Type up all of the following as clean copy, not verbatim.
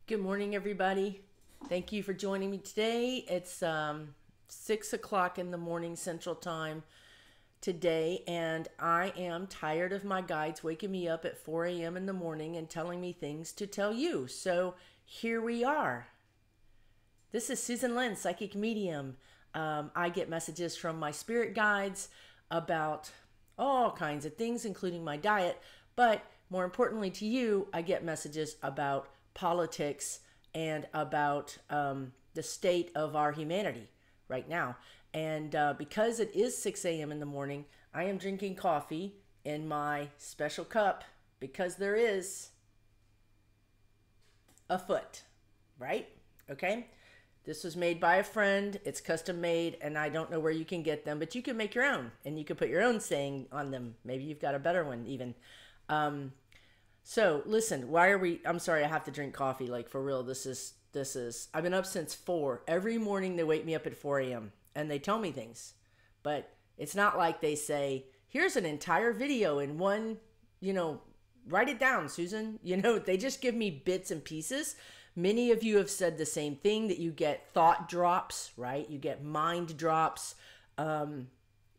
Good morning, everybody. Thank you for joining me today. It's 6 o'clock in the morning Central Time today, and I am tired of my guides waking me up at 4 a.m. in the morning and telling me things to tell you. So here we are. This is Susan Lynn, Psychic Medium. I get messages from my spirit guides about all kinds of things, including my diet, but more importantly to you, I get messages about politics and about the state of our humanity right now. And because it is 6 a.m. in the morning, I am drinking coffee in my special cup because there is a foot, right? Okay. This was made by a friend. It's custom made, and I don't know where you can get them, but you can make your own, and you can put your own saying on them. Maybe you've got a better one even. So listen, I'm sorry, I have to drink coffee, like for real. I've been up since 4. Every morning they wake me up at 4 a.m. and they tell me things, but it's not like they say, here's an entire video in one, write it down, Susan. They just give me bits and pieces. Many of you have said the same thing, that you get thought drops, right? You get mind drops.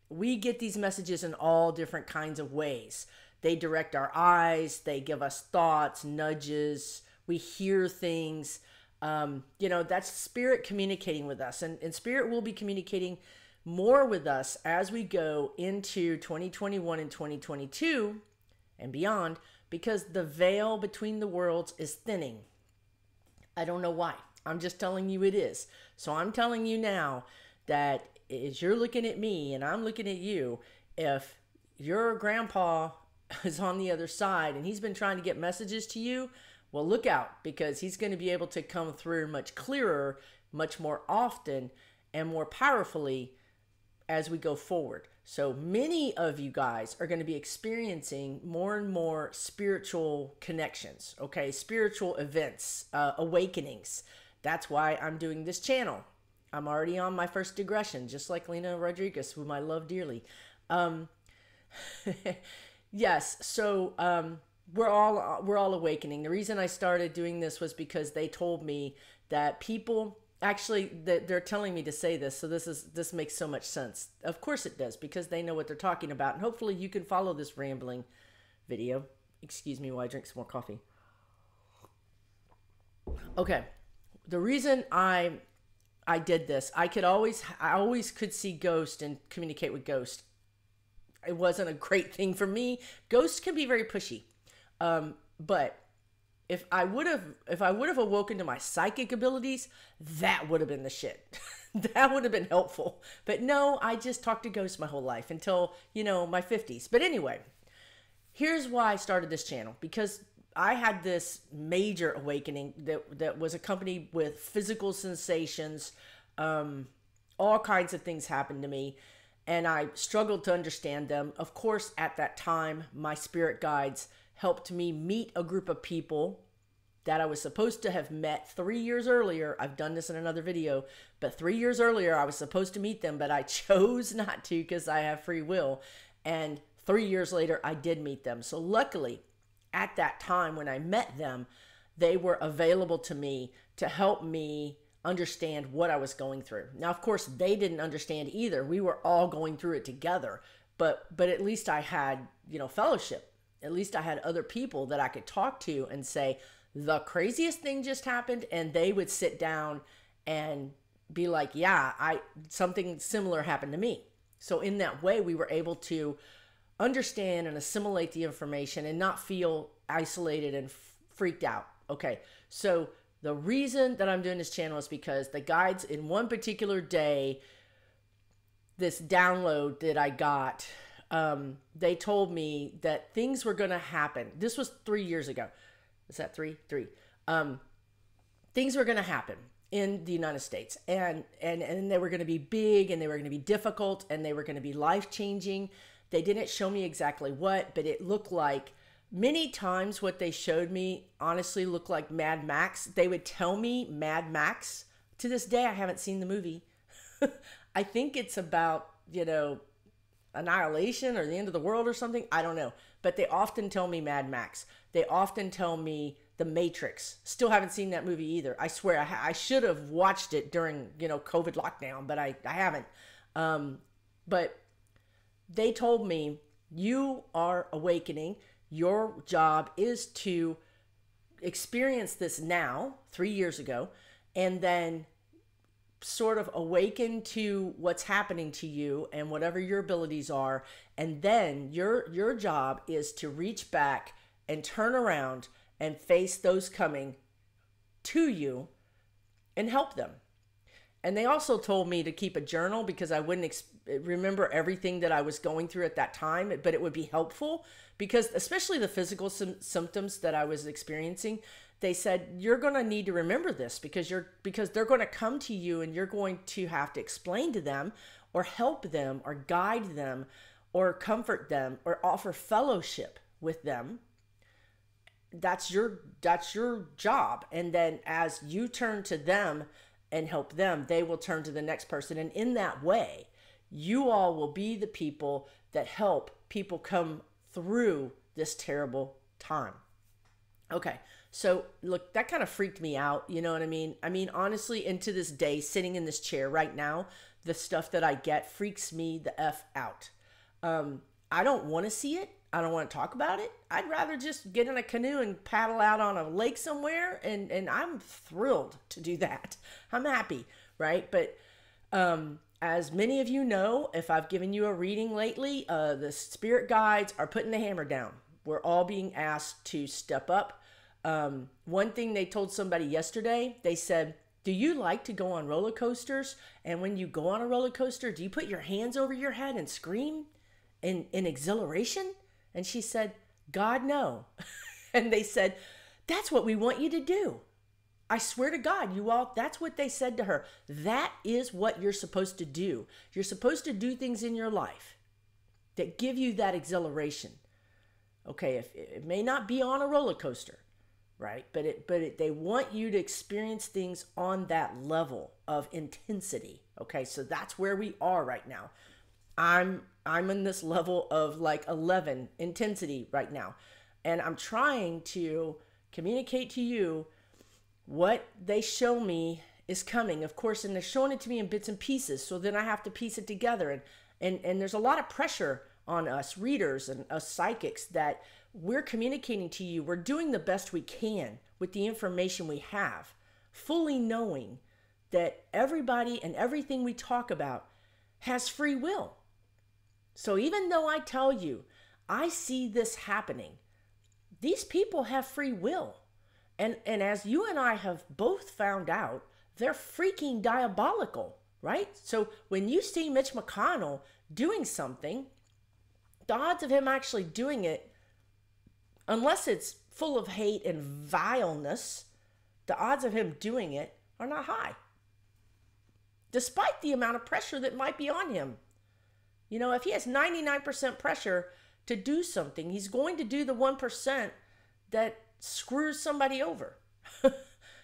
We get these messages in all different kinds of ways. They direct our eyes. They give us thoughts, nudges. We hear things. That's spirit communicating with us. And spirit will be communicating more with us as we go into 2021 and 2022 and beyond, because the veil between the worlds is thinning. I don't know why. I'm just telling you it is. So I'm telling you now that as you're looking at me and I'm looking at you, if your grandpa is on the other side and he's been trying to get messages to you, well, look out, because he's going to be able to come through much clearer, much more often, and more powerfully as we go forward. So many of you guys are going to be experiencing more and more spiritual connections, okay? Spiritual events, awakenings. That's why I'm doing this channel. I'm already on my first digression, just like Lena Rodriguez, whom I love dearly. Yes, so we're all awakening. The reason I started doing this was because they told me that people... Actually, they're telling me to say this, so this makes so much sense. Of course it does, because they know what they're talking about, and hopefully you can follow this rambling video. Excuse me while I drink some more coffee. Okay, the reason I did this, I always could see ghosts and communicate with ghosts. It wasn't a great thing for me. Ghosts can be very pushy, but if I would have awoken to my psychic abilities, that would have been the shit. That would have been helpful. But no, I just talked to ghosts my whole life until, my 50s. But anyway, here's why I started this channel. Because I had this major awakening that was accompanied with physical sensations. All kinds of things happened to me, and I struggled to understand them. Of course, at that time, my spirit guides helped me meet a group of people that I was supposed to have met 3 years earlier. I've done this in another video, but 3 years earlier I was supposed to meet them, but I chose not to because I have free will. And 3 years later, I did meet them. So luckily, at that time when I met them, they were available to me to help me understand what I was going through. Now, of course, they didn't understand either. We were all going through it together, but at least I had, fellowship. At least I had other people that I could talk to and say, the craziest thing just happened, and they would sit down and be like, yeah, something similar happened to me. So in that way, we were able to understand and assimilate the information and not feel isolated and freaked out. Okay, so the reason that I'm doing this channel is because the guides in one particular day, this download that I got, they told me that things were going to happen. This was 3 years ago. Is that three? Things were going to happen in the United States, and they were going to be big, and they were going to be difficult, and they were going to be life-changing. They didn't show me exactly what, but it looked like, many times what they showed me honestly looked like Mad Max. They would tell me Mad Max. To this day, I haven't seen the movie. I think it's about, annihilation or the end of the world or something. I don't know. But they often tell me Mad Max. They often tell me The Matrix. Still haven't seen that movie either. I swear I should have watched it during, COVID lockdown, but I haven't. But they told me, you are awakening. Your job is to experience this now, 3 years ago, and then sort of awaken to what's happening to you and whatever your abilities are. And then your job is to reach back and turn around and face those coming to you and help them. And they also told me to keep a journal because I wouldn't remember everything that I was going through at that time, but it would be helpful because especially the physical symptoms that I was experiencing, they said, you're going to need to remember this because they're going to come to you and you're going to have to explain to them or help them or guide them or comfort them or offer fellowship with them. That's your job. And then as you turn to them and help them, they will turn to the next person. And in that way, you all will be the people that help people come through this terrible time. Okay. So look, that kind of freaked me out. You know what I mean? I mean, honestly, and to this day, sitting in this chair right now, the stuff that I get freaks me the F out. I don't want to see it. I don't want to talk about it. I'd rather just get in a canoe and paddle out on a lake somewhere. And I'm thrilled to do that. I'm happy. Right. But, as many of you know, if I've given you a reading lately, the spirit guides are putting the hammer down. We're all being asked to step up. One thing they told somebody yesterday, they said, do you like to go on roller coasters? And when you go on a roller coaster, do you put your hands over your head and scream in exhilaration? And she said, God, no. And they said, that's what we want you to do. I swear to God, you all, that's what they said to her. That is what you're supposed to do. You're supposed to do things in your life that give you that exhilaration. Okay, if it may not be on a roller coaster, right? But they want you to experience things on that level of intensity. Okay, so that's where we are right now. I'm in this level of like 11 intensity right now. And I'm trying to communicate to you what they show me is coming. Of course, and they're showing it to me in bits and pieces. So then I have to piece it together. And there's a lot of pressure on us readers and us psychics that we're communicating to you. We're doing the best we can with the information we have, fully knowing that everybody and everything we talk about has free will. So even though I tell you, I see this happening, these people have free will. And as you and I have both found out, they're freaking diabolical, right? So when you see Mitch McConnell doing something, the odds of him actually doing it, unless it's full of hate and vileness, the odds of him doing it are not high. Despite the amount of pressure that might be on him. You know, if he has 99% pressure to do something, he's going to do the 1% that screws somebody over.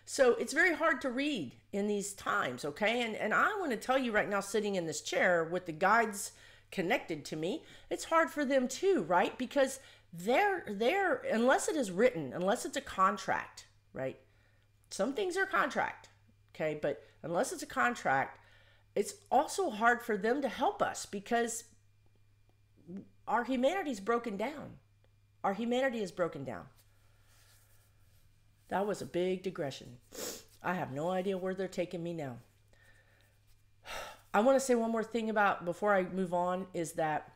So it's very hard to read in these times, okay? And I want to tell you right now, sitting in this chair with the guides connected to me, it's hard for them too, right? Because they're unless it is written, unless it's a contract, right? Some things are contract, okay? But unless it's a contract, it's also hard for them to help us because our humanity is broken down. Our humanity is broken down. That was a big digression. I have no idea where they're taking me now. I want to say one more thing about, before I move on, is that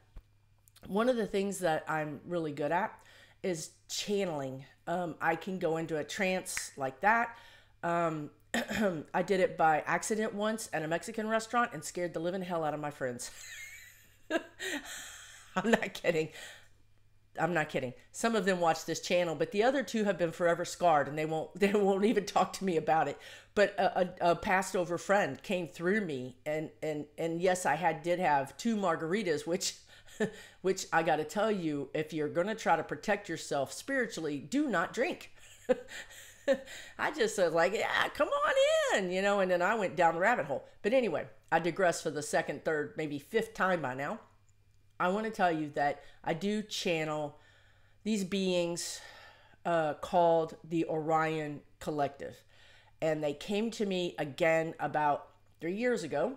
one of the things that I'm really good at is channeling. I can go into a trance like that. I did it by accident once at a Mexican restaurant and scared the living hell out of my friends. I'm not kidding. I'm not kidding. Some of them watch this channel, but the other two have been forever scarred and they won't even talk to me about it. But a passed over friend came through me and yes, I did have 2 margaritas, which I got to tell you, if you're going to try to protect yourself spiritually, do not drink. I just was like, yeah, come on in, and then I went down the rabbit hole. But anyway, I digress for the 2nd, 3rd, maybe 5th time by now. I want to tell you that I do channel these beings called the Orion Collective. And they came to me again about 3 years ago.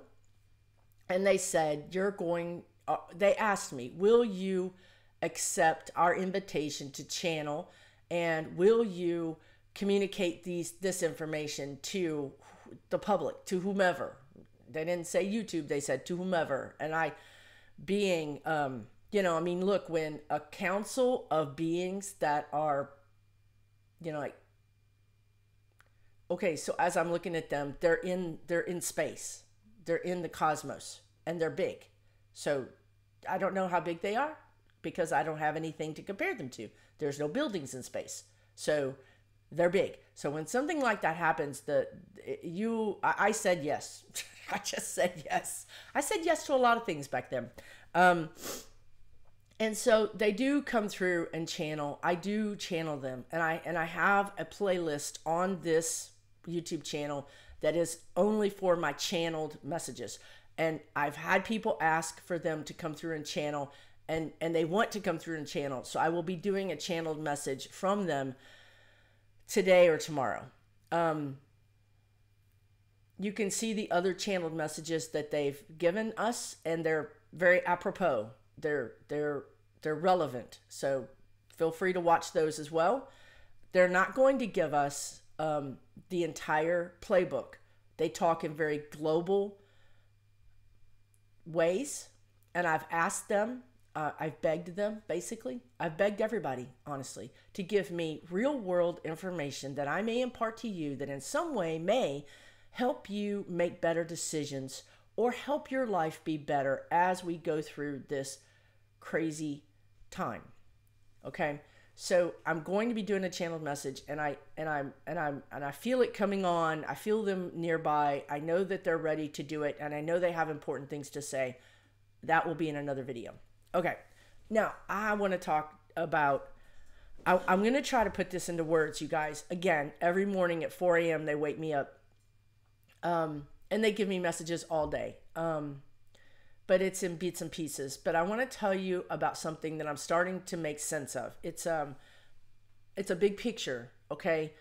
And they said, they asked me, will you accept our invitation to channel? And will you communicate this information to the public, to whomever? They didn't say YouTube, they said to whomever. And I, being, look, when a council of beings that are, okay, so as I'm looking at them, they're in space, they're in the cosmos, and they're big. So I don't know how big they are because I don't have anything to compare them to. There's no buildings in space, so they're big. So when something like that happens, I said yes. I just said yes. I said yes to a lot of things back then. And so they do come through and channel. I do channel them. And I have a playlist on this YouTube channel that is only for my channeled messages. And I've had people ask for them to come through and channel, and they want to come through and channel. So I will be doing a channeled message from them today or tomorrow. You can see the other channeled messages that they've given us, and they're very apropos. They're relevant. So feel free to watch those as well. They're not going to give us the entire playbook. They talk in very global ways, and I've asked them, I've begged them, basically. I've begged everybody, honestly, to give me real world information that I may impart to you that in some way may help you make better decisions or help your life be better as we go through this crazy time. Okay? So I'm going to be doing a channeled message, and I feel it coming on. I feel them nearby. I know that they're ready to do it, and I know they have important things to say. That will be in another video. Okay, now I want to talk about, I'm going to try to put this into words, you guys. Again, every morning at 4 a.m. they wake me up, and they give me messages all day, but it's in bits and pieces. But I want to tell you about something that I'm starting to make sense of. It's a big picture, okay?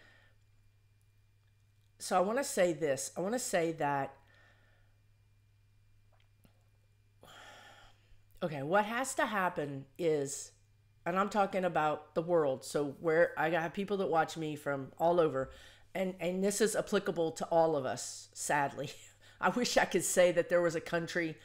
So I want to say this. I want to say that, okay, what has to happen is, and I'm talking about the world, so where I have people that watch me from all over, and this is applicable to all of us, sadly. I wish I could say that there was a country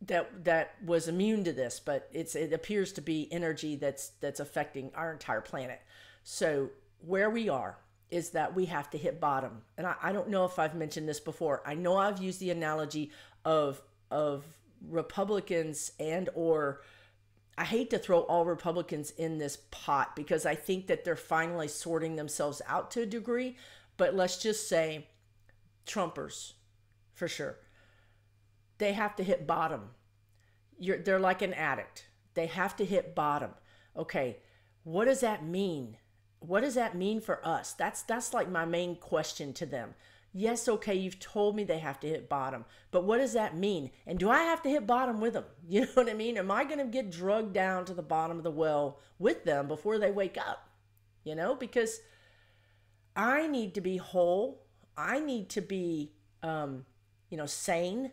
that was immune to this, but it appears to be energy that's affecting our entire planet. So where we are is that we have to hit bottom. And I don't know if I've mentioned this before. I know I've used the analogy of Republicans, or I hate to throw all Republicans in this pot because I think that they're finally sorting themselves out to a degree, but let's just say Trumpers, for sure. They have to hit bottom. They're like an addict. They have to hit bottom. Okay, what does that mean? What does that mean for us? That's like my main question to them. Yes, okay, you've told me they have to hit bottom, but what does that mean? And do I have to hit bottom with them? You know what I mean? Am I going to get drugged down to the bottom of the well with them before they wake up? You know, because I need to be whole. I need to be, sane,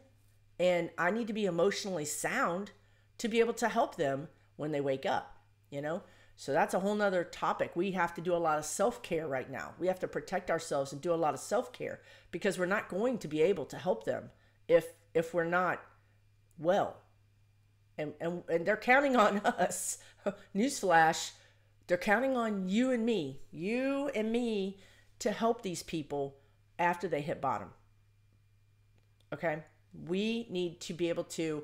and I need to be emotionally sound to be able to help them when they wake up, you know? So that's a whole nother topic. We have to do a lot of self-care right now. We have to protect ourselves and do a lot of self-care because we're not going to be able to help them if we're not well. And they're counting on us. Newsflash, they're counting on you and me to help these people after they hit bottom. Okay? We need to be able to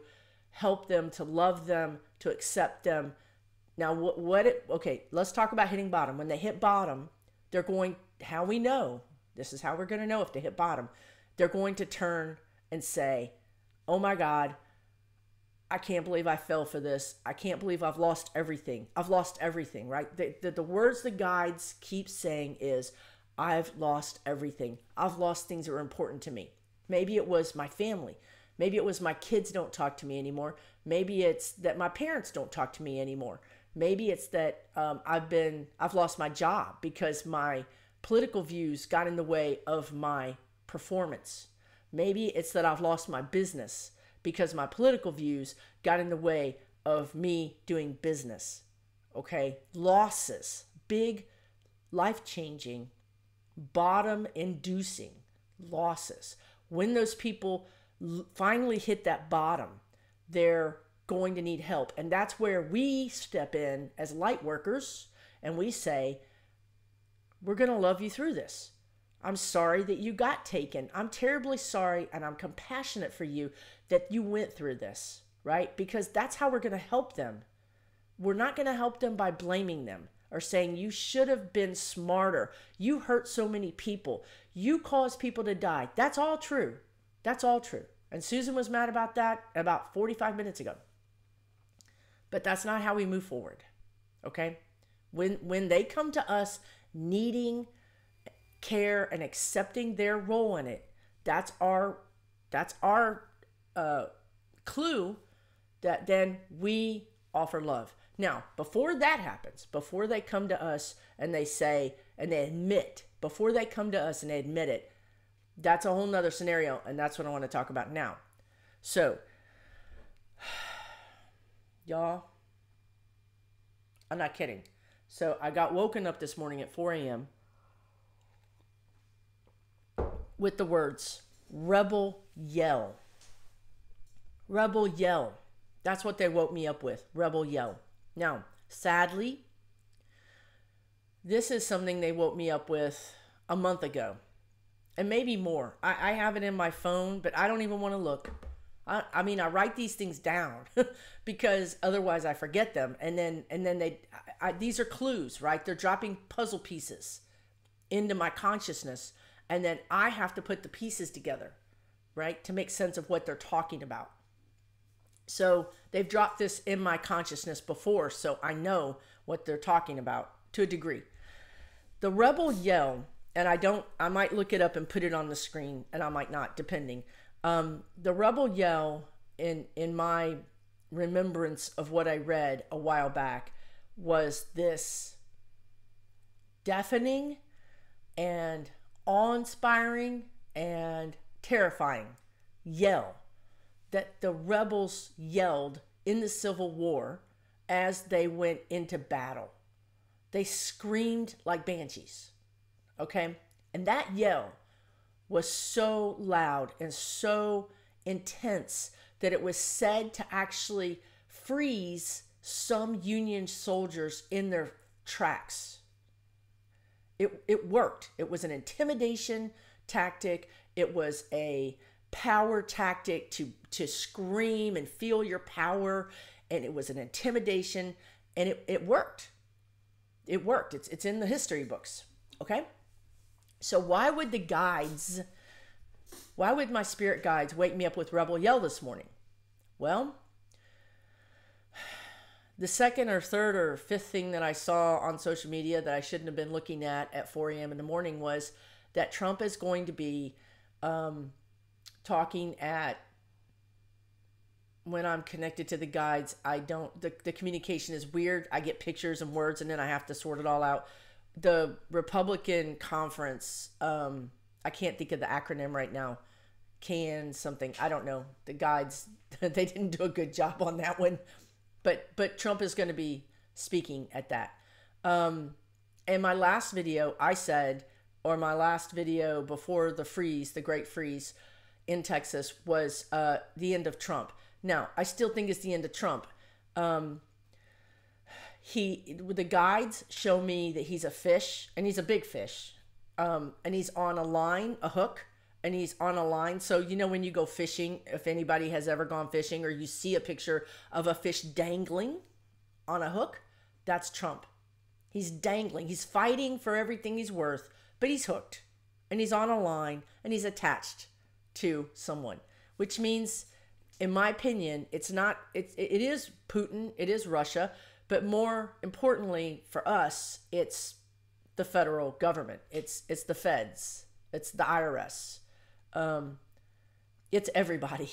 help them, to love them, to accept them. Now, okay, let's talk about hitting bottom. When they hit bottom, how we know, this is how we're going to know if they hit bottom, they're going to turn and say, oh my God, I can't believe I fell for this. I can't believe I've lost everything. I've lost everything, right? The words the guides keep saying is, I've lost everything. I've lost things that were important to me. Maybe it was my family. Maybe it was my kids don't talk to me anymore. Maybe it's that my parents don't talk to me anymore. Maybe it's that I've lost my job because my political views got in the way of my performance. Maybe it's that I've lost my business because my political views got in the way of me doing business. Okay? Losses, big, life-changing, bottom-inducing losses. When those people finally hit that bottom, they're going to need help. And that's where we step in as light workers and we say, we're going to love you through this. I'm sorry that you got taken. I'm terribly sorry, and I'm compassionate for you that you went through this, right? Because that's how we're going to help them. We're not going to help them by blaming them or saying, you should have been smarter. You hurt so many people. You caused people to die. That's all true. That's all true. And Susan was mad about that about 45 minutes ago. But that's not how we move forward, okay? When they come to us needing care and accepting their role in it, that's our clue that then we offer love. Now, before that happens, before they come to us and they say, and they admit, before they come to us and they admit it, that's a whole nother scenario, and that's what I want to talk about now. So, y'all, I'm not kidding. So I got woken up this morning at 4 a.m. with the words, rebel yell. Rebel yell. That's what they woke me up with, rebel yell. Now, sadly, this is something they woke me up with a month ago. And maybe more. I have it in my phone, but I don't even want to look. I mean, I write these things down because otherwise I forget them. And then these are clues, right? They're dropping puzzle pieces into my consciousness. And then I have to put the pieces together, right? To make sense of what they're talking about. So they've dropped this in my consciousness before, so I know what they're talking about to a degree. The rebel yell, and I might look it up and put it on the screen, and I might not, depending. The rebel yell, in my remembrance of what I read a while back, was this deafening and awe-inspiring and terrifying yell that the rebels yelled in the Civil War as they went into battle. They screamed like banshees, okay? And that yell was so loud and so intense that it was said to actually freeze some Union soldiers in their tracks. It worked. It was an intimidation tactic. It was a power tactic to scream and feel your power. And it was an intimidation, and it worked. It worked. It's in the history books. Okay? So why would my spirit guides wake me up with rebel yell this morning? Well, the second or third or fifth thing that I saw on social media that I shouldn't have been looking at 4 a.m. in the morning was that Trump is going to be talking at, when I'm connected to the guides, the communication is weird. I get pictures and words and then I have to sort it all out. The Republican conference, I can't think of the acronym right now. Something, I don't know. The guides, they didn't do a good job on that one. But Trump is going to be speaking at that. In my last video, I said, or my last video before the Great Freeze in Texas was the end of Trump. Now, I still think it's the end of Trump. The guides show me that he's a fish, and he's a big fish. And he's on a line, a hook, and he's on a line. So, you know, when you go fishing, if anybody has ever gone fishing or you see a picture of a fish dangling on a hook, that's Trump. He's dangling. He's fighting for everything he's worth, but he's hooked and he's on a line and he's attached to someone, which means, in my opinion, it is Putin, it is Russia, but more importantly for us, it's the federal government. It's the feds. It's the IRS. It's everybody.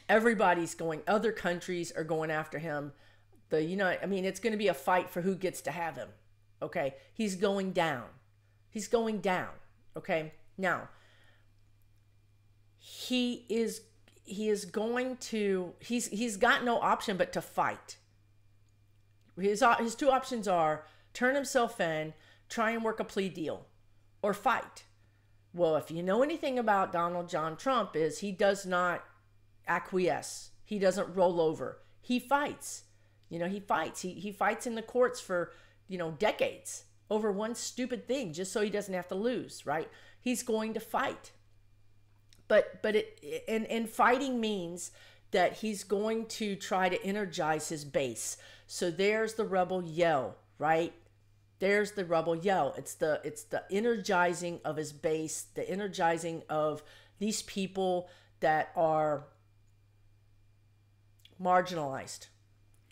Everybody's going, other countries are going after him. I mean, it's going to be a fight for who gets to have him. Okay. He's going down. He's going down. Okay. Now, he's got no option but to fight. His two options are turn himself in, try and work a plea deal, or fight. Well, if you know anything about Donald John Trump, is he does not acquiesce. He doesn't roll over. He fights. He fights. He fights in the courts for, decades over one stupid thing just so he doesn't have to lose, right? He's going to fight. But fighting means that he's going to try to energize his base. So there's the rebel yell, right? There's the rebel yell. It's the energizing of his base, the energizing of these people that are marginalized.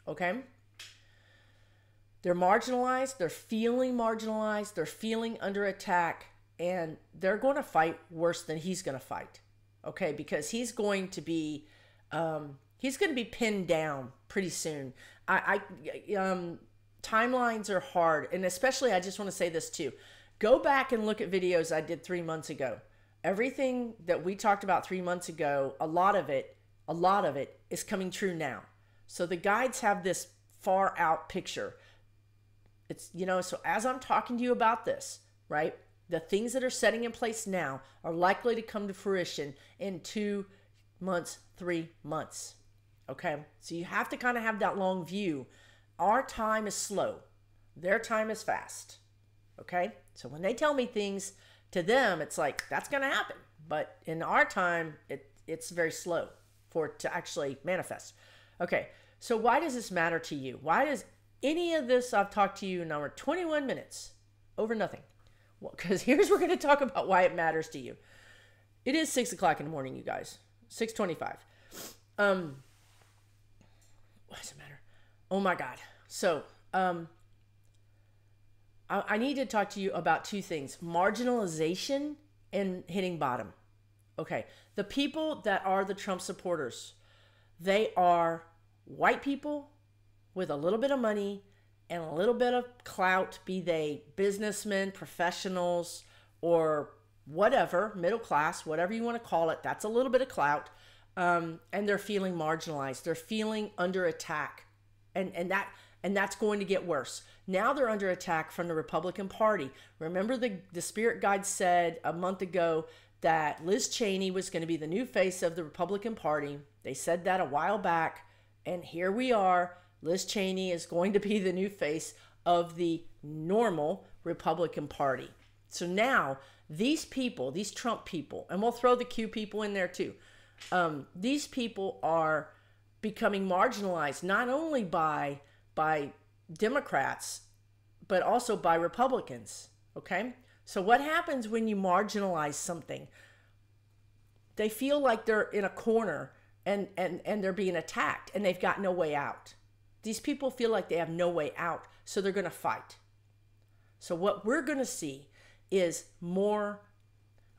Okay? They're marginalized, they're feeling marginalized, they're feeling under attack, and they're going to fight worse than he's going to fight. Okay? Because he's going to be pinned down pretty soon. Timelines are hard, and especially, I just want to say this too. Go back and look at videos I did 3 months ago. Everything that we talked about 3 months ago, a lot of it is coming true now. So the guides have this far out picture. It's, so as I'm talking to you about this, right, the things that are setting in place now are likely to come to fruition in 2 months, 3 months. Okay. So you have to kind of have that long view. Our time is slow. Their time is fast. Okay. So when they tell me things, to them, it's like, that's going to happen. But in our time, it's very slow for it to actually manifest. Okay. So why does this matter to you? Why does any of this I've talked to you in over 21 minutes over nothing? Well, because we're going to talk about why it matters to you. It is 6 o'clock in the morning, you guys. 6:25. What does it matter? Oh my God. So, I need to talk to you about two things: marginalization and hitting bottom. Okay. The people that are the Trump supporters, they are white people with a little bit of money and a little bit of clout, be they businessmen, professionals, or whatever, middle class, whatever you want to call it. That's a little bit of clout. And they're feeling marginalized. They're feeling under attack. And that's going to get worse. Now they're under attack from the Republican Party. Remember the spirit guide said a month ago that Liz Cheney was going to be the new face of the Republican Party. They said that a while back. And here we are. Liz Cheney is going to be the new face of the normal Republican Party. So now these people, these Trump people, and we'll throw the Q people in there too. These people are becoming marginalized not only by Democrats, but also by Republicans. Okay? So what happens when you marginalize something? They feel like they're in a corner and they're being attacked and they've got no way out. These people feel like they have no way out, so they're going to fight. So what we're going to see is more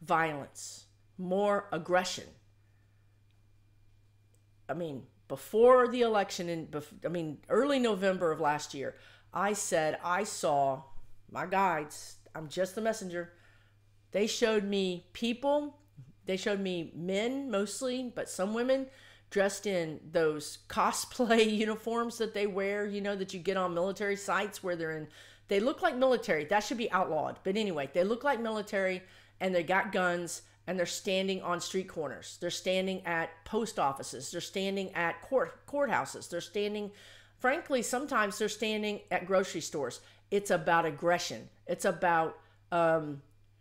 violence, more aggression. I mean, before the election, early November of last year, I said I saw my guides. I'm just the messenger. They showed me people. They showed me men mostly, but some women dressed in those cosplay uniforms that they wear, that you get on military sites where they look like military. That should be outlawed. But anyway, they look like military and they got guns and they're standing on street corners. They're standing at post offices. They're standing at courthouses. They're standing, frankly, sometimes they're standing at grocery stores. It's about aggression. It's about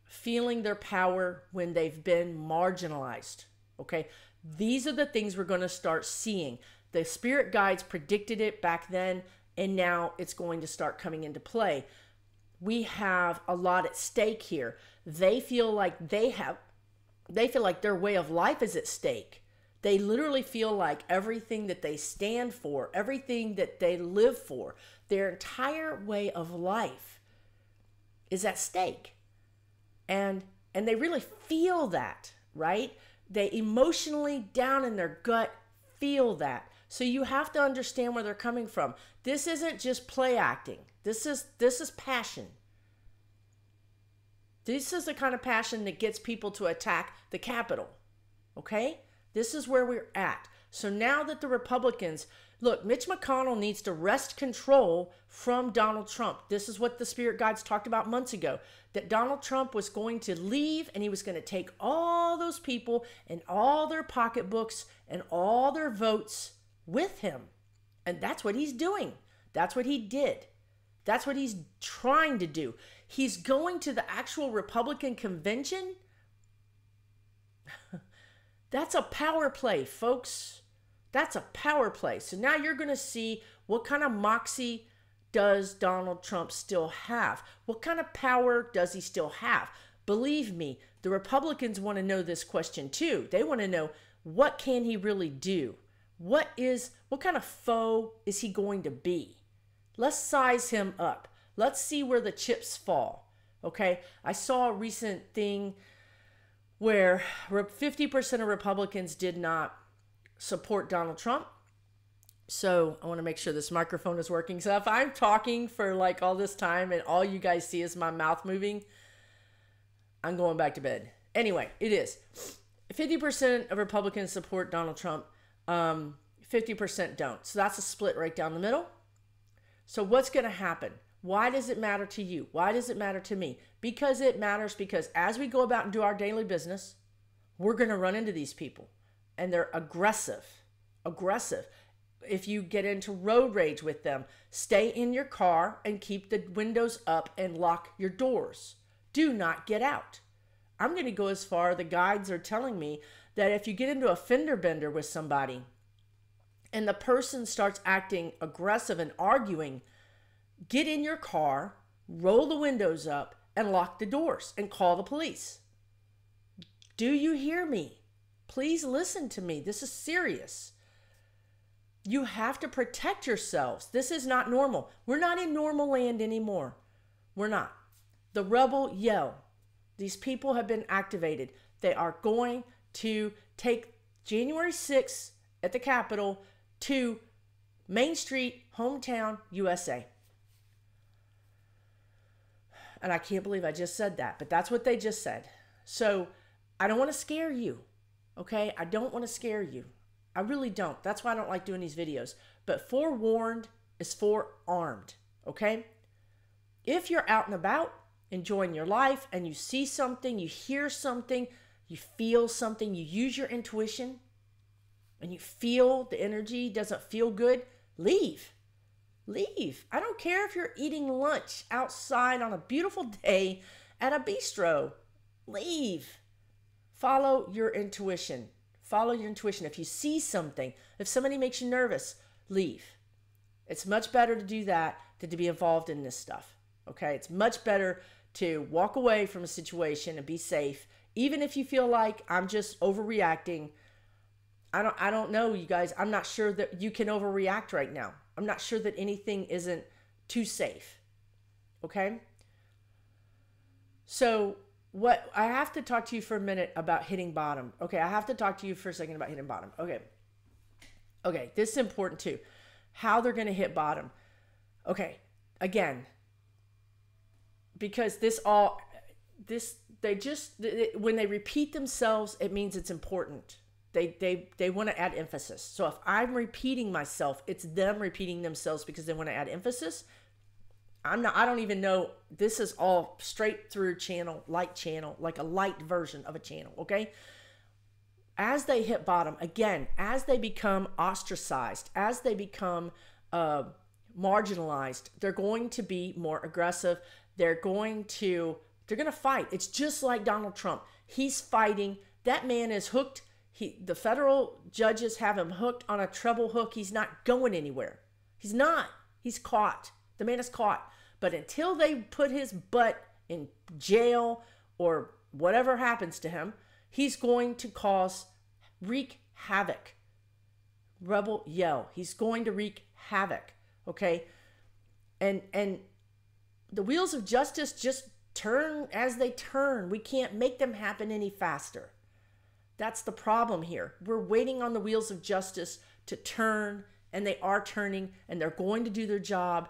feeling their power when they've been marginalized. Okay? These are the things we're going to start seeing. The spirit guides predicted it back then, and now it's going to start coming into play. We have a lot at stake here. They feel like their way of life is at stake. They literally feel like everything that they stand for, everything that they live for, their entire way of life is at stake. And they really feel that, right? They emotionally down in their gut feel that. So you have to understand where they're coming from. This isn't just play acting. This is passion. This is the kind of passion that gets people to attack the Capitol. Okay? This is where we're at. So now that the Republicans, look, Mitch McConnell needs to wrest control from Donald Trump. This is what the spirit guides talked about months ago, that Donald Trump was going to leave and he was going to take all those people and all their pocketbooks and all their votes with him. And that's what he's doing. That's what he did. That's what he's trying to do. He's going to the actual Republican convention. That's a power play, folks. That's a power play. So now you're going to see what kind of moxie does Donald Trump still have? What kind of power does he still have? Believe me, the Republicans want to know this question too. They want to know, what can he really do? What kind of foe is he going to be? Let's size him up. Let's see where the chips fall. Okay? I saw a recent thing where 50% of Republicans did not support Donald Trump. So I want to make sure this microphone is working. So if I'm talking for like all this time and all you guys see is my mouth moving, I'm going back to bed. Anyway, it is. 50% of Republicans support Donald Trump. 50% don't. So that's a split right down the middle. So what's going to happen? Why does it matter to you? Why does it matter to me? Because it matters, because as we go about and do our daily business, we're going to run into these people. And they're aggressive. If you get into road rage with them, stay in your car and keep the windows up and lock your doors. Do not get out. I'm going to go as far, the guides are telling me, that if you get into a fender bender with somebody and the person starts acting aggressive and arguing, get in your car, roll the windows up, and lock the doors and call the police. Do you hear me? Please listen to me. This is serious. You have to protect yourselves. This is not normal. We're not in normal land anymore. We're not. The rebel yell. These people have been activated. They are going to take January 6th at the Capitol to Main Street, hometown, USA. And I can't believe I just said that, but that's what they just said. So I don't want to scare you, okay? I don't want to scare you. I really don't. That's why I don't like doing these videos. But forewarned is forearmed, okay? If you're out and about, enjoying your life, and you see something, you hear something, you feel something, you use your intuition, and you feel the energy doesn't feel good, leave. Leave. I don't care if you're eating lunch outside on a beautiful day at a bistro. Leave. Follow your intuition. Follow your intuition. If you see something, if somebody makes you nervous, leave. It's much better to do that than to be involved in this stuff. Okay? It's much better to walk away from a situation and be safe, even if you feel like I'm just overreacting. I don't know, you guys. I'm not sure that you can overreact right now. I'm not sure that anything isn't too safe. Okay? So what I have to talk to you for a minute about hitting bottom. Okay, I have to talk to you for a second about hitting bottom. Okay, this is important too. How they're going to hit bottom. Okay, again, because when they repeat themselves, it means it's important. They want to add emphasis. So if I'm repeating myself, it's them repeating themselves because they want to add emphasis. I don't even know. This is all straight through channel, like a light version of a channel, okay? As they hit bottom, again, as they become ostracized, as they become marginalized, they're going to be more aggressive. They're going to fight. It's just like Donald Trump. He's fighting. That man is hooked. The federal judges have him hooked on a treble hook. He's not going anywhere. He's not. He's caught. The man is caught. But until they put his butt in jail or whatever happens to him, he's going to wreak havoc. Rebel yell. He's going to wreak havoc. Okay? And the wheels of justice just turn as they turn. We can't make them happen any faster. That's the problem here. We're waiting on the wheels of justice to turn, and they are turning, and they're going to do their job,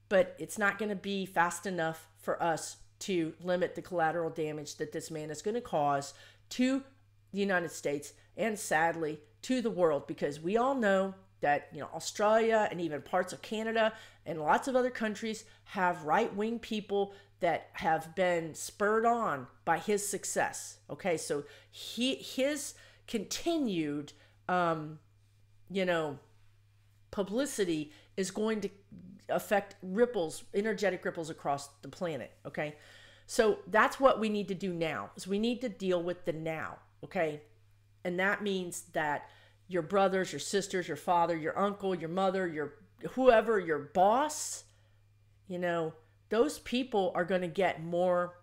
but it's not going to be fast enough for us to limit the collateral damage that this man is going to cause to the United States and sadly to the world, because we all know that, you know, Australia and even parts of Canada and lots of other countries have right-wing people that have been spurred on by his success. Okay, so his continued you know, publicity is going to affect ripples, energetic ripples across the planet. Okay, so that's what we need to do now, is we need to deal with the now. Okay, and that means that your brothers, your sisters, your father, your uncle, your mother, your whoever, your boss, you know, those people are going to get more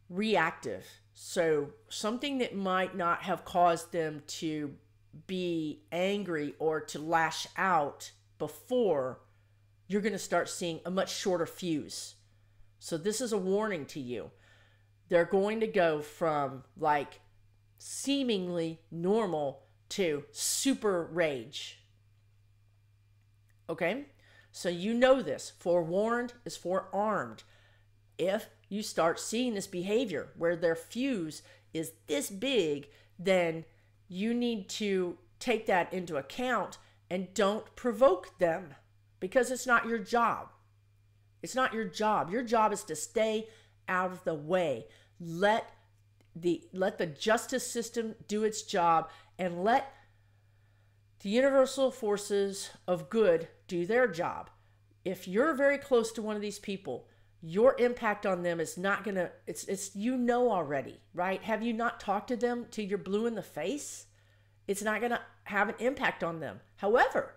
reactive. So something that might not have caused them to be angry or to lash out before, you're going to start seeing a much shorter fuse. So this is a warning to you. They're going to go from like seemingly normal to super rage. Okay? So you know this. Forewarned is forearmed. If you start seeing this behavior where their fuse is this big, then you need to take that into account and don't provoke them, because it's not your job. It's not your job. Your job is to stay out of the way. Let the justice system do its job, and let the universal forces of good do their job. If you're very close to one of these people, your impact on them is not going to, it's you know already, right? Have you not talked to them till you're blue in the face? It's not going to have an impact on them. However,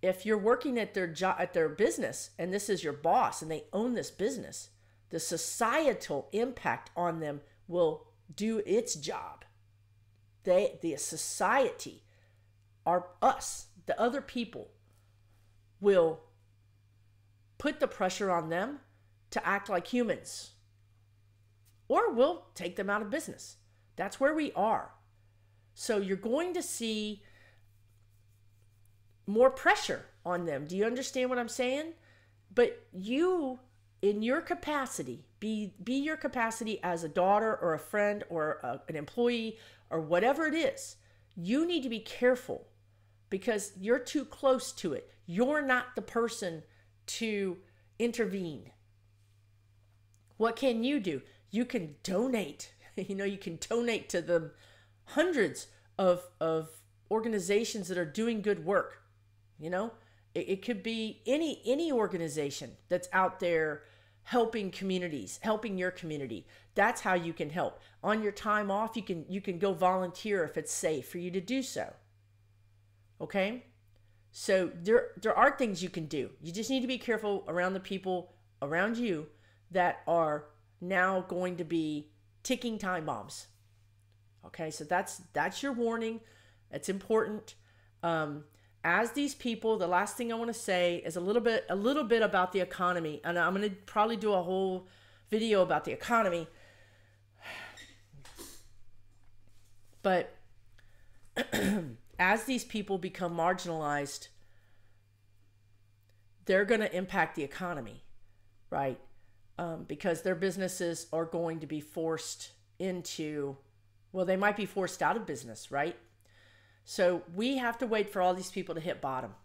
if you're working at their job, at their business, and this is your boss and they own this business, the societal impact on them will do its job. The society, us, the other people, will put the pressure on them to act like humans, or we'll take them out of business. That's where we are. So you're going to see more pressure on them. Do you understand what I'm saying? But you, in your capacity, be your capacity as a daughter or a friend or an employee or whatever it is, you need to be careful, because you're too close to it. You're not the person to intervene. What can you do? You can donate. You know, you can donate to the hundreds of organizations that are doing good work. You know, it could be any organization that's out there helping communities, helping your community. That's how you can help. On your time off, you can go volunteer if it's safe for you to do so. Okay? So there are things you can do. You just need to be careful around the people around you that are now going to be ticking time bombs. Okay, so that's your warning. It's important. As these people, the last thing I want to say is a little bit about the economy, and I'm going to probably do a whole video about the economy. But as these people become marginalized, they're going to impact the economy, right? Because their businesses are going to be forced into, well, they might be forced out of business, right? So we have to wait for all these people to hit bottom.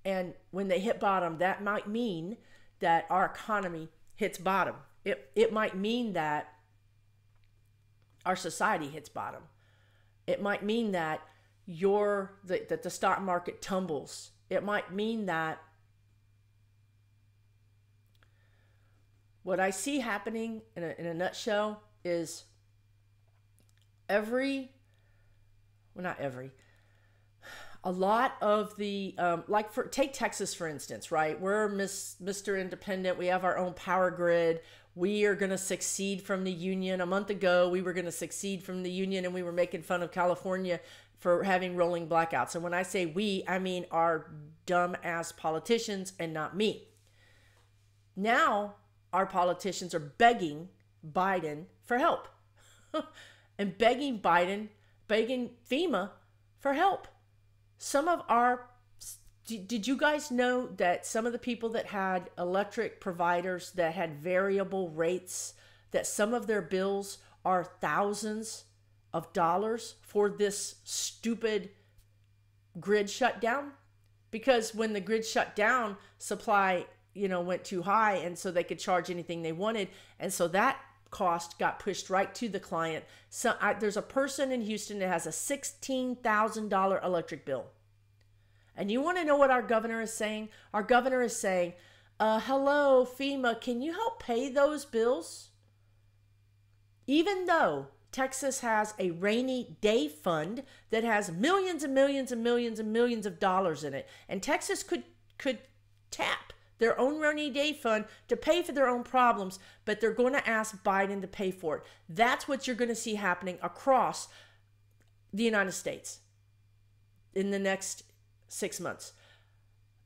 And when they hit bottom, that might mean that our economy hits bottom. It might mean that our society hits bottom. It might mean that that the stock market tumbles. It might mean that what I see happening in a nutshell is a lot of the, take Texas, for instance, right? We're Mr. Independent. We have our own power grid. We are going to succeed from the union. A month ago, we were going to succeed from the union, and we were making fun of California for having rolling blackouts. And when I say we, I mean our dumb-ass politicians and not me. Now, our politicians are begging Biden for help and begging Biden begging FEMA for help. Some of our, did you guys know that some of the people that had electric providers that had variable rates, that some of their bills are thousands of dollars for this stupid grid shutdown? Because when the grid shut down, supply, went too high, and so they could charge anything they wanted. And so that cost got pushed right to the client. So there's a person in Houston that has a $16,000 electric bill. And you want to know what our governor is saying? Our governor is saying, hello, FEMA, can you help pay those bills? Even though Texas has a rainy day fund that has millions and millions and millions and millions of dollars in it. And Texas could tap their own rainy day fund to pay for their own problems, but they're going to ask Biden to pay for it. That's what you're going to see happening across the United States in the next 6 months.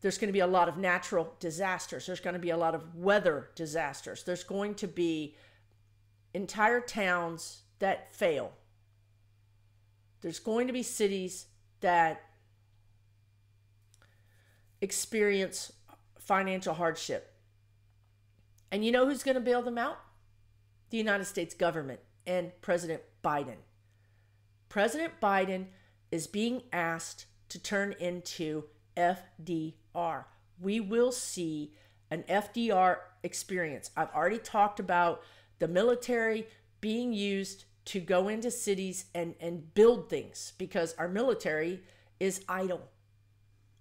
There's going to be a lot of natural disasters. There's going to be a lot of weather disasters. There's going to be entire towns that fail. There's going to be cities that experience financial hardship. And you know who's going to bail them out? The United States government and President Biden. President Biden is being asked to turn into FDR. We will see an FDR experience. I've already talked about the military being used to go into cities and build things, because our military is idle.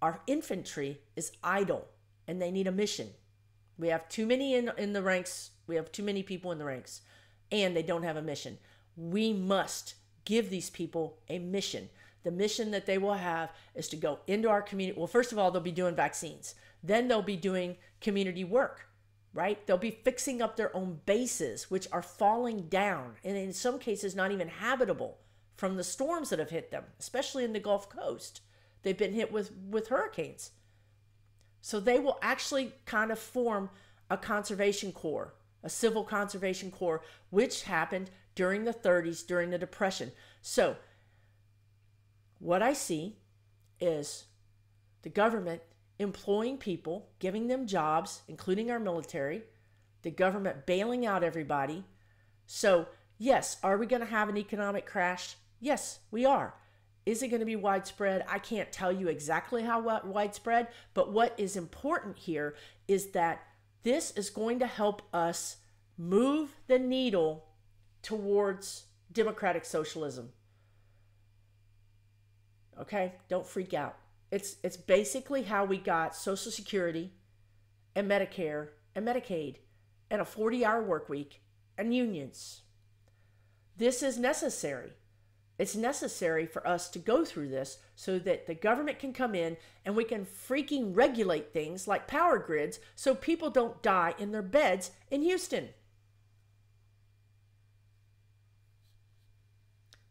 Our infantry is idle, and they need a mission. We have too many in the ranks. We have too many people in the ranks, and they don't have a mission. We must give these people a mission. The mission that they will have is to go into our community. Well, first of all, they'll be doing vaccines. Then they'll be doing community work, right? They'll be fixing up their own bases, which are falling down, and in some cases not even habitable from the storms that have hit them, especially in the Gulf Coast. They've been hit with hurricanes. So they will actually kind of form a conservation corps, a civil conservation corps, which happened during the 30s, during the Depression. So what I see is the government employing people, giving them jobs, including our military, the government bailing out everybody. So yes, are we going to have an economic crash? Yes, we are. Is it going to be widespread? I can't tell you exactly how widespread, but what is important here is that this is going to help us move the needle towards democratic socialism. Okay, don't freak out. It's basically how we got Social Security and Medicare and Medicaid and a 40-hour work week and unions. This is necessary. It's necessary for us to go through this so that the government can come in and we can freaking regulate things like power grids so people don't die in their beds in Houston.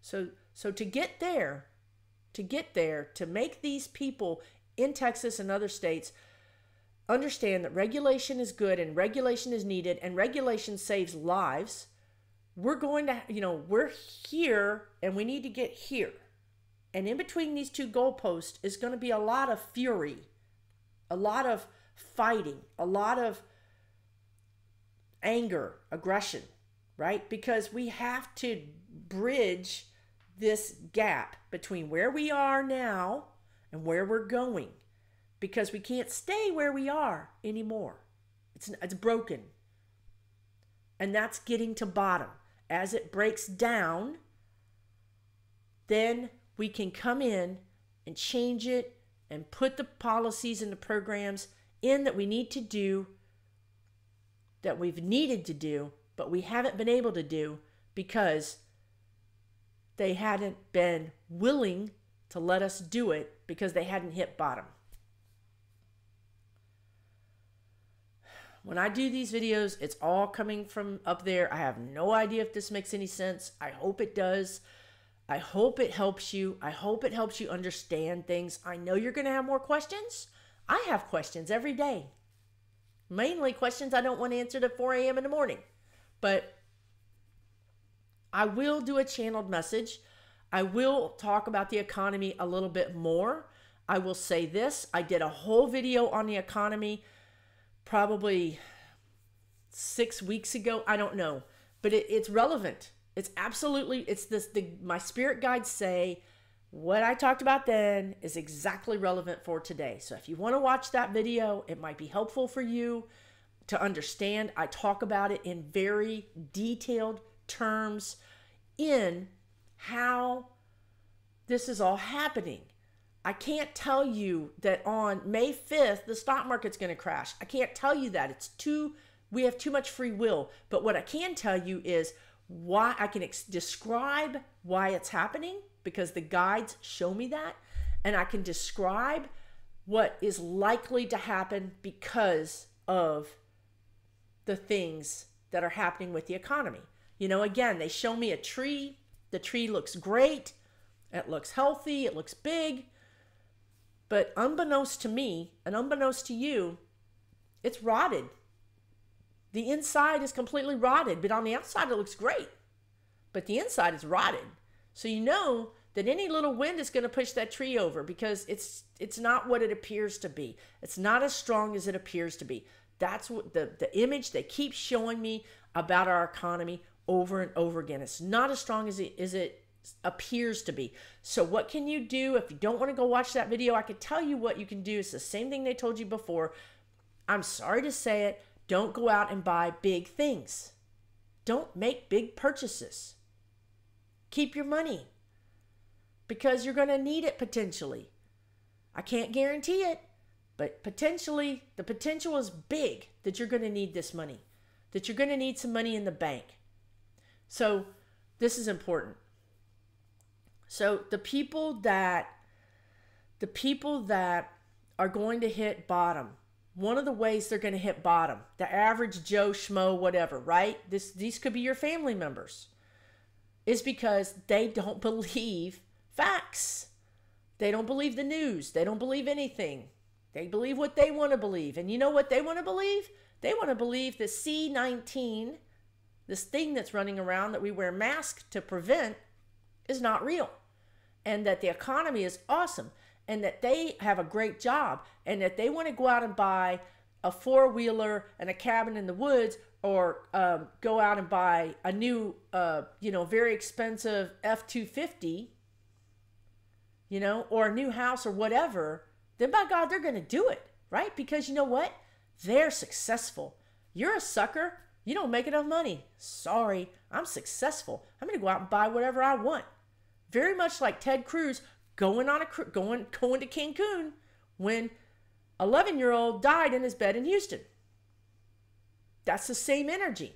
So to get there, to make these people in Texas and other states understand that regulation is good and regulation is needed and regulation saves lives, we're going to, we're here and we need to get here. And in between these two goalposts is going to be a lot of fury, a lot of fighting, a lot of anger, aggression, right? Because we have to bridge this gap between where we are now and where we're going, because we can't stay where we are anymore. It's broken. And that's getting to bottom. As it breaks down, then we can come in and change it and put the policies and the programs in that we need to do, that we've needed to do, but we haven't been able to do because they hadn't been willing to let us do it because they hadn't hit bottom. When I do these videos, it's all coming from up there. I have no idea if this makes any sense. I hope it does. I hope it helps you. I hope it helps you understand things. I know you're going to have more questions. I have questions every day. Mainly questions I don't want answered at 4 a.m. in the morning. But I will do a channeled message. I will talk about the economy a little bit more. I will say this. I did a whole video on the economy probably 6 weeks ago. I don't know, but it's relevant. It's absolutely, it's this, my spirit guides say what I talked about then is exactly relevant for today. So if you want to watch that video, it might be helpful for you to understand. I talk about it in very detailed terms in how this is all happening. I can't tell you that on May 5th, the stock market's going to crash. I can't tell you that. We have too much free will. But what I can tell you is why I can describe why it's happening, because the guides show me that. And I can describe what is likely to happen because of the things that are happening with the economy. You know, again, they show me a tree. The tree looks great. It looks healthy. It looks big. But unbeknownst to me and unbeknownst to you, it's rotted. The inside is completely rotted, but on the outside it looks great. But the inside is rotted. So you know that any little wind is going to push that tree over, because it's not what it appears to be. It's not as strong as it appears to be. That's what the image they keep showing me about our economy over and over again. It's not as strong as it appears to be. So what can you do if you don't want to go watch that video? I can tell you what you can do. It's the same thing they told you before. I'm sorry to say it. Don't go out and buy big things. Don't make big purchases. Keep your money, because you're going to need it potentially. I can't guarantee it, but potentially, the potential is big that you're going to need this money, that you're going to need some money in the bank. So this is important. So the people that are going to hit bottom, one of the ways they're going to hit bottom, the average Joe Schmo, whatever, right? These could be your family members, is because they don't believe facts. They don't believe the news. They don't believe anything. They believe what they want to believe. And you know what they want to believe? They want to believe the C-19, this thing that's running around that we wear masks to prevent, is not real. And that the economy is awesome. And that they have a great job. And that they want to go out and buy a four-wheeler and a cabin in the woods, or go out and buy a new, very expensive F-250, or a new house or whatever, then by God, they're going to do it, right? Because you know what? They're successful. You're a sucker. You don't make enough money. Sorry, I'm successful. I'm going to go out and buy whatever I want. Very much like Ted Cruz going to Cancun when 11-year-old died in his bed in Houston. That's the same energy.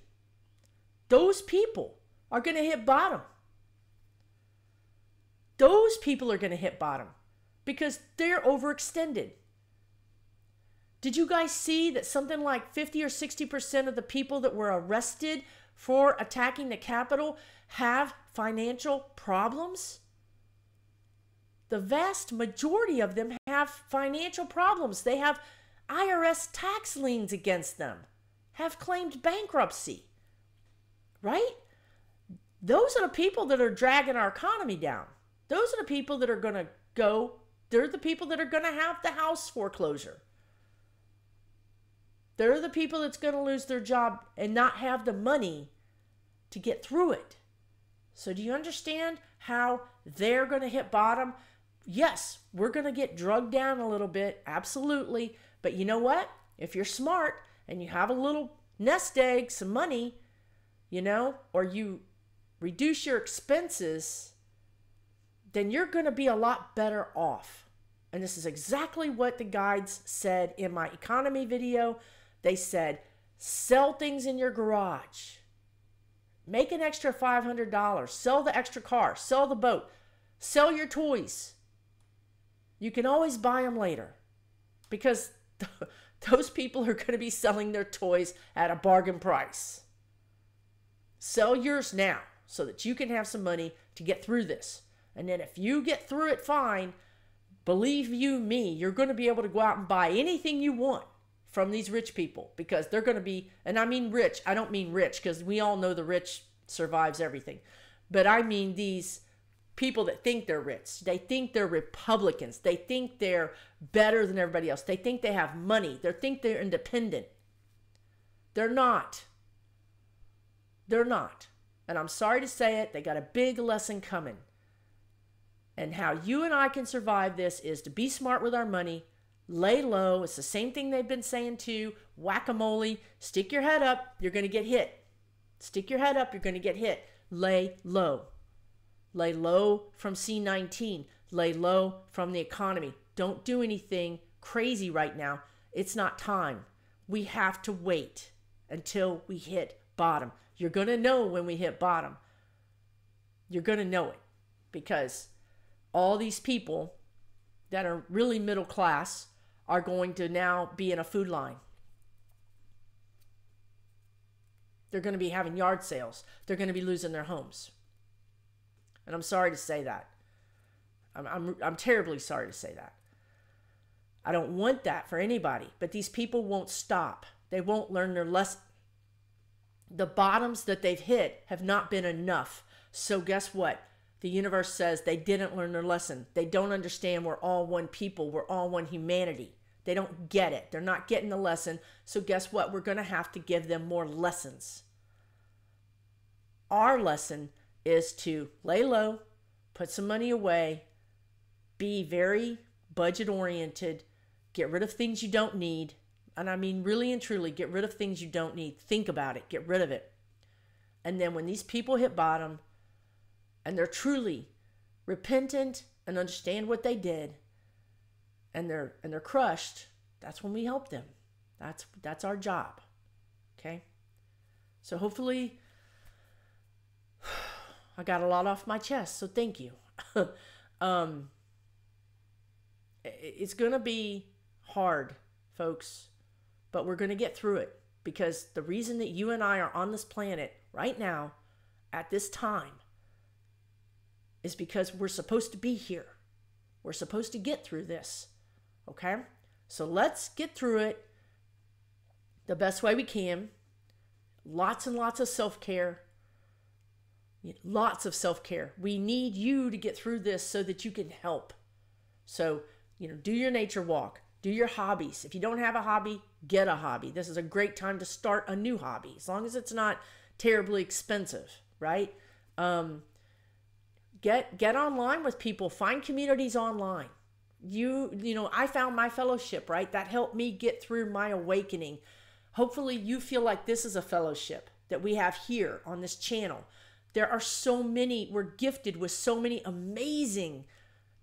Those people are going to hit bottom. Those people are going to hit bottom because they're overextended. Did you guys see that something like 50 or 60% of the people that were arrested for attacking the Capitol have financial problems? The vast majority of them have financial problems. They have IRS tax liens against them, have claimed bankruptcy, right? Those are the people that are dragging our economy down. Those are the people that are going to go, they're the people that are going to have the house foreclosure. They're the people that's going to lose their job and not have the money to get through it. So do you understand how they're going to hit bottom? Yes, we're going to get drugged down a little bit, absolutely. But you know what? If you're smart and you have a little nest egg, some money, or you reduce your expenses, then you're going to be a lot better off. And this is exactly what the guides said in my economy video. They said, sell things in your garage. Make an extra $500. Sell the extra car. Sell the boat. Sell your toys. You can always buy them later, because those people are going to be selling their toys at a bargain price. Sell yours now so that you can have some money to get through this. And then if you get through it fine, believe you me, you're going to be able to go out and buy anything you want from these rich people, because they're going to be, and I mean rich, I don't mean rich because we all know the rich survives everything. But I mean these people that think they're rich. They think they're Republicans. They think they're better than everybody else. They think they have money. They think they're independent. They're not. They're not. And I'm sorry to say it, they got a big lesson coming. And how you and I can survive this is to be smart with our money, lay low. It's the same thing they've been saying too. Whack-a-mole. Stick your head up, you're going to get hit. Stick your head up, you're going to get hit. Lay low. Lay low from C-19. Lay low from the economy. Don't do anything crazy right now. It's not time. We have to wait until we hit bottom. You're going to know when we hit bottom. You're going to know it because all these people that are really middle class are going to now be in a food line. They're going to be having yard sales. They're going to be losing their homes. And I'm sorry to say that. I'm terribly sorry to say that. I don't want that for anybody. But these people won't stop. They won't learn their lesson. The bottoms that they've hit have not been enough. So guess what? The universe says they didn't learn their lesson. They don't understand we're all one people. We're all one humanity. They don't get it. They're not getting the lesson. So guess what? We're going to have to give them more lessons. Our lesson is to lay low, put some money away, be very budget oriented, get rid of things you don't need. And I mean really and truly, get rid of things you don't need. Think about it. Get rid of it. And then when these people hit bottom and they're truly repentant and understand what they did and they're crushed, that's when we help them. That's our job. Okay? So hopefully I got a lot off my chest, so thank you. It's going to be hard, folks, but we're going to get through it because the reason that you and I are on this planet right now at this time is because we're supposed to be here. We're supposed to get through this, okay? So let's get through it the best way we can. Lots and lots of self-care. Lots of self-care. We need you to get through this so that you can help. So, do your nature walk. Do your hobbies. If you don't have a hobby, get a hobby. This is a great time to start a new hobby, as long as it's not terribly expensive, right? Get online with people. Find communities online. I found my fellowship, right? That helped me get through my awakening. Hopefully you feel like this is a fellowship that we have here on this channel. There are so many, we're gifted with so many amazing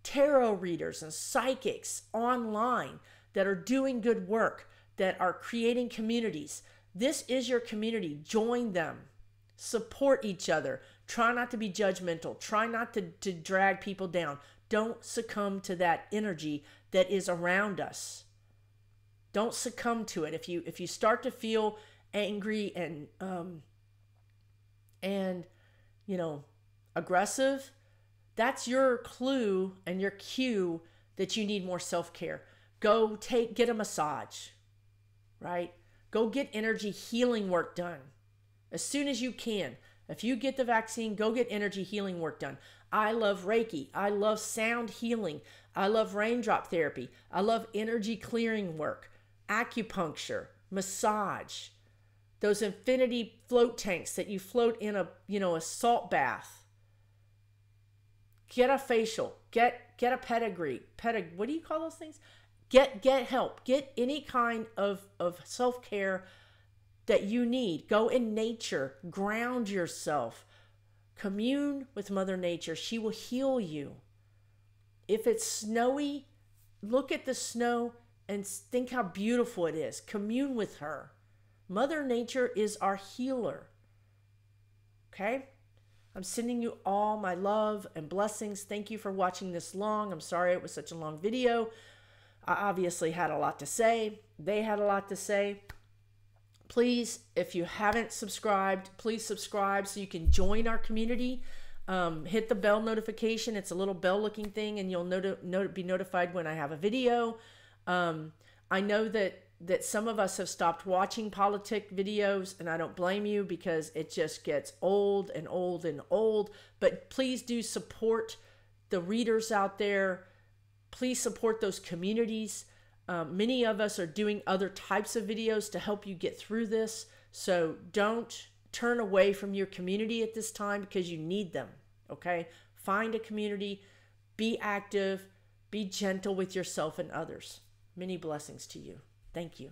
tarot readers and psychics online that are doing good work, that are creating communities. This is your community. Join them. Support each other. Try not to be judgmental. Try not to drag people down. Don't succumb to that energy that is around us. Don't succumb to it. If you start to feel angry and aggressive, that's your clue and your cue that you need more self-care. Go get a massage, right? Go get energy healing work done as soon as you can. If you get the vaccine, go get energy healing work done. I love Reiki. I love sound healing. I love raindrop therapy. I love energy clearing work, acupuncture, massage, those infinity float tanks that you float in a salt bath. Get a facial. Get a pedigree. What do you call those things? Get help. Get any kind of self-care that you need. Go in nature. Ground yourself. Commune with Mother Nature. She will heal you. If it's snowy, look at the snow and think how beautiful it is. Commune with her. Mother Nature is our healer. Okay? I'm sending you all my love and blessings. Thank you for watching this long. I'm sorry it was such a long video. I obviously had a lot to say. They had a lot to say. Please, if you haven't subscribed, please subscribe so you can join our community. Hit the bell notification. It's a little bell looking thing and you'll be notified when I have a video. I know that that some of us have stopped watching politic videos, and I don't blame you because it just gets old and old and old. But please do support the readers out there. Please support those communities. Many of us are doing other types of videos to help you get through this. So don't turn away from your community at this time because you need them. Okay? Find a community, be active, be gentle with yourself and others. Many blessings to you. Thank you.